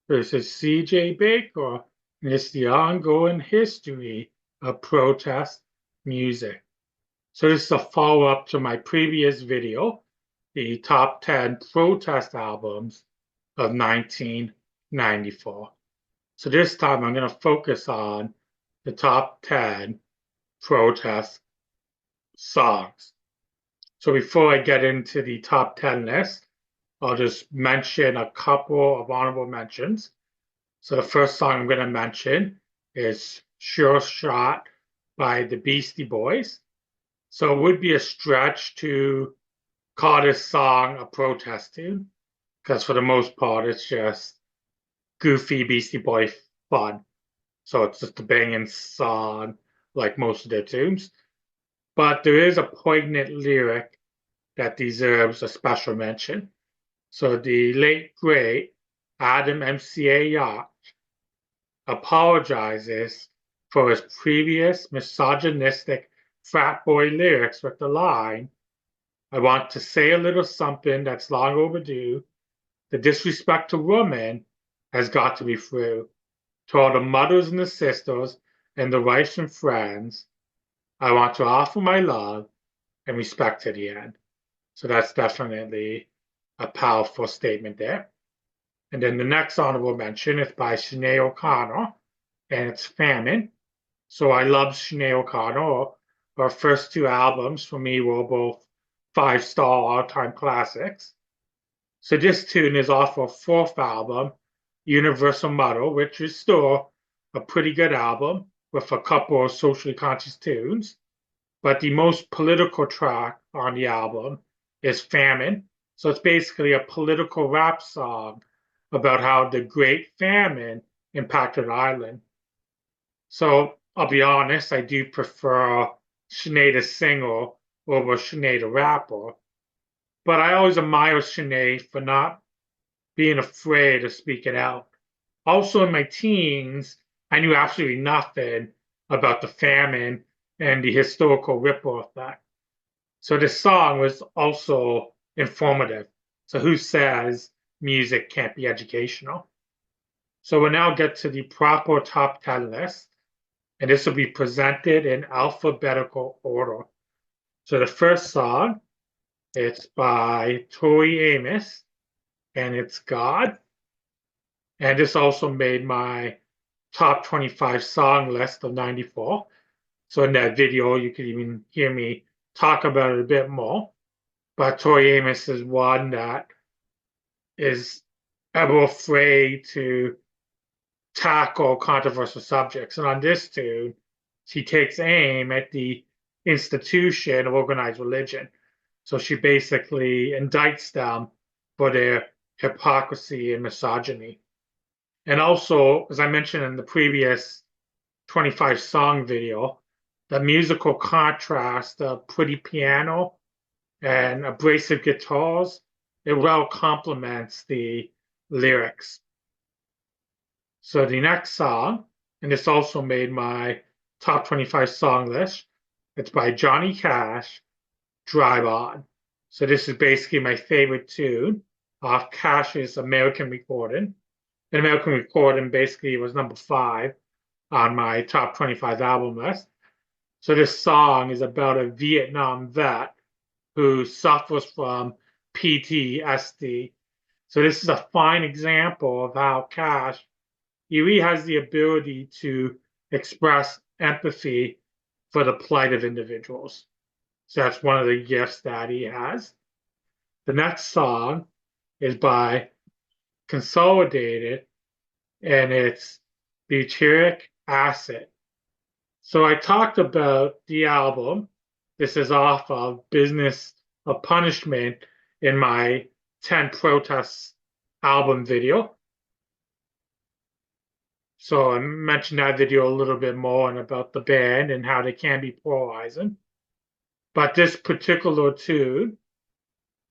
versus C.J. Baker, and it's the ongoing history of protest music. So this is a follow-up to my previous video, the top 10 protest albums of 1994. So this time I'm going to focus on the top 10 protest songs. So before I get into the top 10 list, I'll just mention a couple of honorable mentions. So the first song I'm going to mention is Sure Shot by the Beastie Boys. So it would be a stretch to call this song a protest tune, because for the most part, it's just goofy Beastie Boy fun. So it's just a banging song like most of their tunes. But there is a poignant lyric that deserves a special mention. So the late, great Adam MCA Yacht apologizes for his previous misogynistic frat boy lyrics with the line, I want to say a little something that's long overdue. The disrespect to women has got to be through. To all the mothers and the sisters and the wives and friends, I want to offer my love and respect to the end. So that's definitely a powerful statement there. And then the next honorable mention is by Sinead O'Connor, and it's Famine. So I love Sinead O'Connor. Her first two albums for me were both five-star all-time classics. So this tune is off her fourth album, Universal Motto, which is still a pretty good album with a couple of socially conscious tunes. But the most political track on the album is Famine. So it's basically a political rap song about how the Great Famine impacted Ireland. So I'll be honest, I do prefer Sinead a singer over Sinead a rapper. But I always admire Sinead for not being afraid of speaking out. Also, in my teens, I knew absolutely nothing about the famine and the historical ripple effect. So this song was also informative. So who says music can't be educational? So we'll now get to the proper top 10 list, and this will be presented in alphabetical order. So the first song, it's by Tori Amos, and it's God. And this also made my top 25 song list of 94. So in that video, you could even hear me talk about it a bit more. But Tori Amos is one that is ever afraid to tackle controversial subjects. And on this tune, she takes aim at the institution of organized religion. So she basically indicts them for their hypocrisy and misogyny. And also, as I mentioned in the previous 25 song video, the musical contrast of pretty piano and abrasive guitars, it well complements the lyrics. So the next song, and this also made my top 25 song list, it's by Johnny Cash, Drive On. So this is basically my favorite tune off Cash's American Recording. And American Recording basically was number 5 on my top 25 album list. So this song is about a Vietnam vet who suffers from PTSD. So this is a fine example of how Cash he really has the ability to express empathy for the plight of individuals. So that's one of the gifts that he has. The next song is by Consolidated, and it's Butyric Acid. So I talked about the album. This is off of Business of Punishment in my 10 Protests album video. So I mentioned that video a little bit more and about the band and how they can be polarizing. But this particular tune,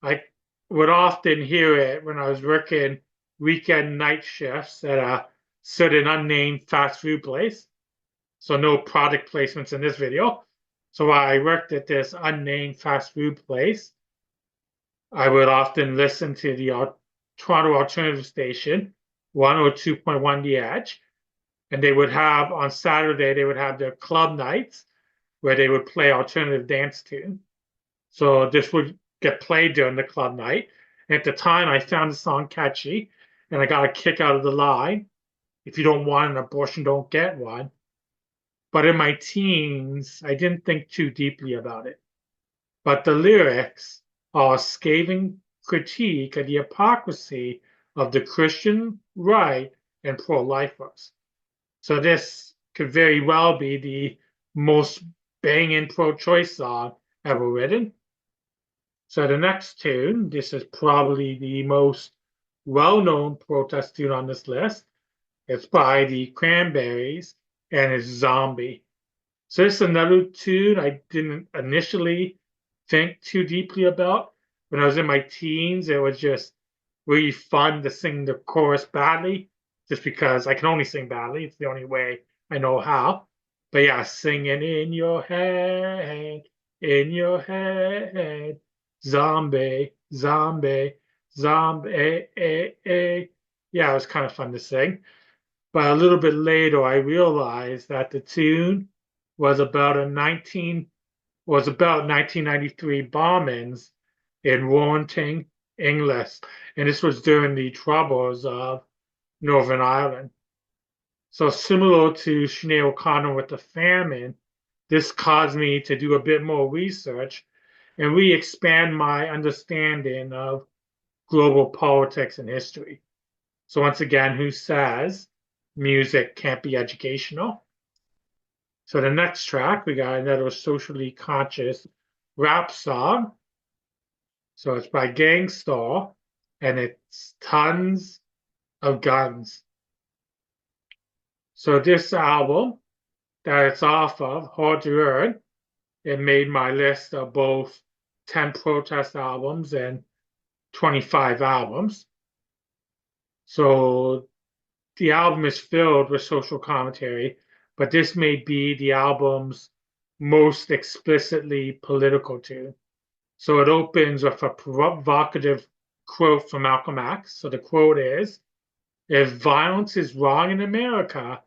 I would often hear it when I was working weekend night shifts at a certain unnamed fast food place. So no product placements in this video. So while I worked at this unnamed fast food place, I would often listen to the Toronto Alternative Station 102.1 The Edge. And they would have on Saturday, they would have their club nights where they would play alternative dance tune. So this would get played during the club night. And at the time, I found the song catchy, and I got a kick out of the line. If you don't want an abortion, don't get one. But in my teens, I didn't think too deeply about it. But the lyrics are a scathing critique of the hypocrisy of the Christian right and pro-lifers. So this could very well be the most banging pro-choice song ever written. So the next tune, this is probably the most well-known protest tune on this list. It's by the Cranberries and it's Zombie. So this is another tune I didn't initially think too deeply about. When I was in my teens, it was just really fun to sing the chorus badly, just because I can only sing badly. It's the only way I know how. But yeah, singing in your head, zombie, zombie, zombie. Yeah, it was kind of fun to sing. But a little bit later, I realized that the tune was about 1993 bombings in Warrenton, England, and this was during the troubles of Northern Ireland. So similar to Sinead O'Connor with the famine, this caused me to do a bit more research and re-expand my understanding of global politics and history. So once again, who says music can't be educational? So the next track, we got another socially conscious rap song. So it's by Gang Starr, and it's Tons of Guns. So this album that it's off of, Hard to Earn, it made my list of both 10 protest albums and 25 albums. So the album is filled with social commentary, but this may be the album's most explicitly political tune. So it opens with a provocative quote from Malcolm X. So the quote is, "If violence is wrong in America,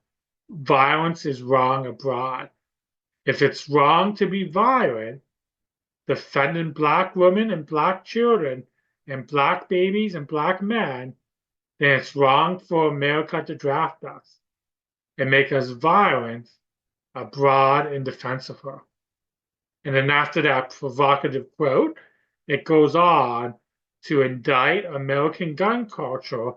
violence is wrong abroad. If it's wrong to be violent, defending Black women and Black children and Black babies and Black men, then it's wrong for America to draft us and make us violent abroad in defense of her." And then after that provocative quote, it goes on to indict American gun culture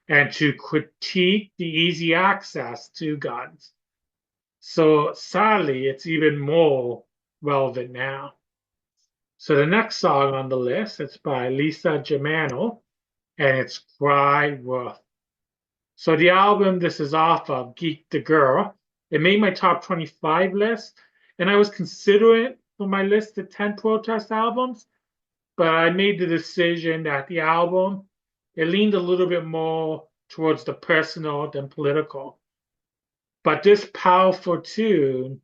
and to critique the easy access to guns. So sadly, it's even more relevant now. So the next song on the list, it's by Lisa Germano, and it's Cry Wolf. So the album this is off of, Geek the Girl, it made my top 25 list, and I was considering for my list of 10 protest albums, but I made the decision that the album, it leaned a little bit more towards the personal than political. But this powerful tune,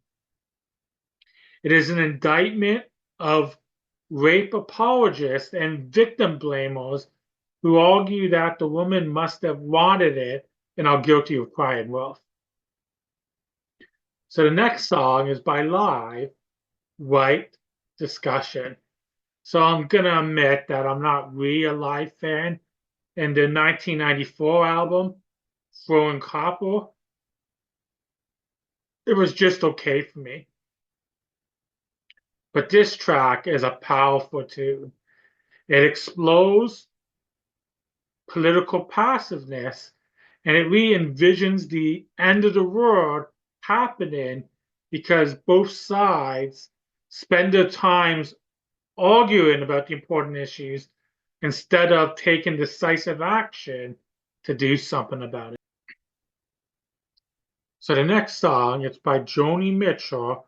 it is an indictment of rape apologists and victim blamers who argue that the woman must have wanted it and are guilty of crying wolf. So the next song is by Live, White Discussion. So I'm going to admit that I'm not really a Live fan. And the 1994 album, Throwing Copper, it was just okay for me. But this track is a powerful tune. It explores political passiveness and it re-envisions the end of the world happening because both sides spend their times arguing about the important issues instead of taking decisive action to do something about it. So the next song is by Joni Mitchell,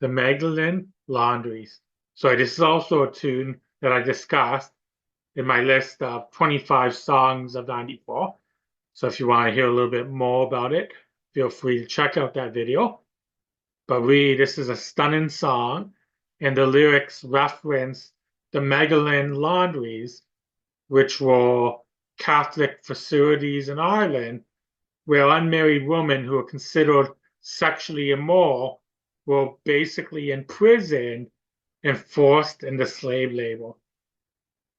The Magdalene Laundries. So this is also a tune that I discussed in my list of 25 songs of 94. So if you want to hear a little bit more about it, feel free to check out that video. But really, this is a stunning song, and the lyrics reference the Magdalene Laundries, which were Catholic facilities in Ireland where unmarried women who are considered sexually immoral were basically imprisoned and forced into slave labor.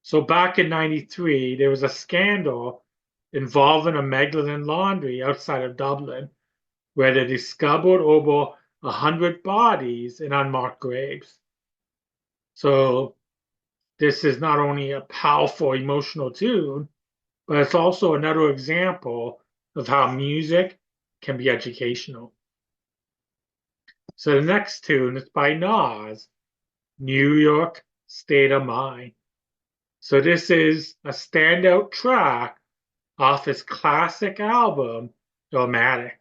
So back in 93, there was a scandal involving a Magdalen laundry outside of Dublin where they discovered over 100 bodies in unmarked graves. So this is not only a powerful emotional tune, but it's also another example of how music can be educational. So the next tune is by Nas, New York State of Mind. So this is a standout track off his classic album, Illmatic.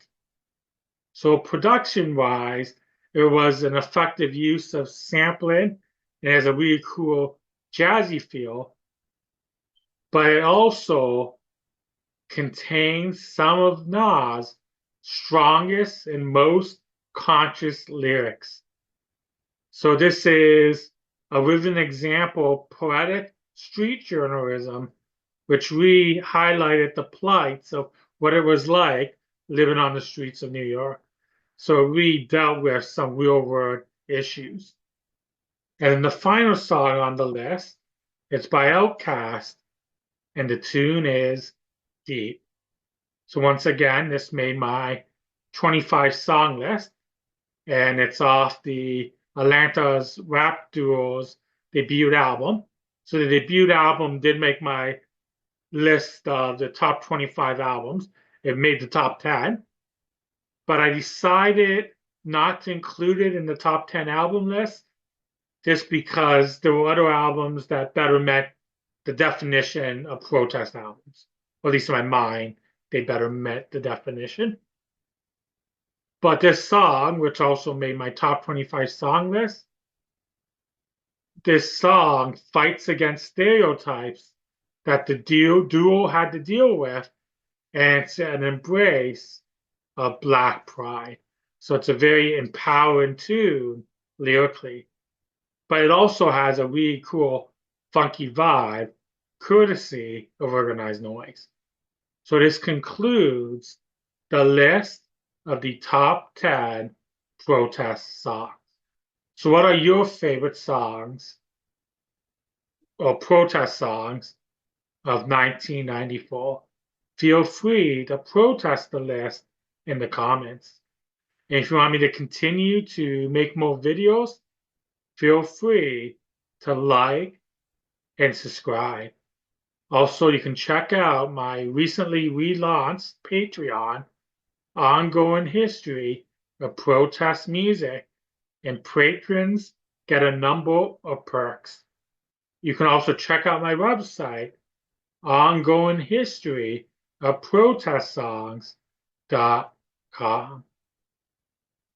So production-wise, it was an effective use of sampling and has a really cool jazzy feel, but it also contains some of Nas' strongest and most conscious lyrics. So this is with an example of poetic street journalism, which we highlighted the plights of what it was like living on the streets of New York. So we dealt with some real world issues. And the final song on the list, it's by Outkast, and the tune is Deep. So once again, this made my 25 song list, and it's off the Atlanta's rap duo's debut album. So the debut album did make my list of the top 25 albums. It made the top 10, but I decided not to include it in the top 10 album list just because there were other albums that better met the definition of protest albums. Or at least in my mind, they better met the definition. But this song, which also made my top 25 song list, this song fights against stereotypes that the duo had to deal with, and it's an embrace of Black pride. So it's a very empowering tune lyrically, but it also has a really cool, funky vibe, courtesy of Organized Noise. So this concludes the list of the top 10 protest songs. So what are your favorite songs or protest songs of 1994? Feel free to protest the list in the comments. And if you want me to continue to make more videos, feel free to like and subscribe. Also, you can check out my recently relaunched Patreon, Ongoing History of Protest Music, and patrons get a number of perks. You can also check out my website, Ongoing History of Protest Songs.com.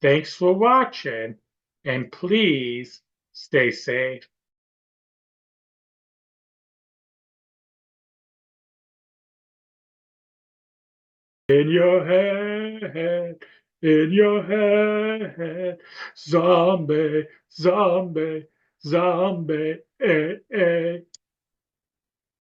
Thanks for watching, and please stay safe. In your head, zombie, zombie, zombie, eh, eh.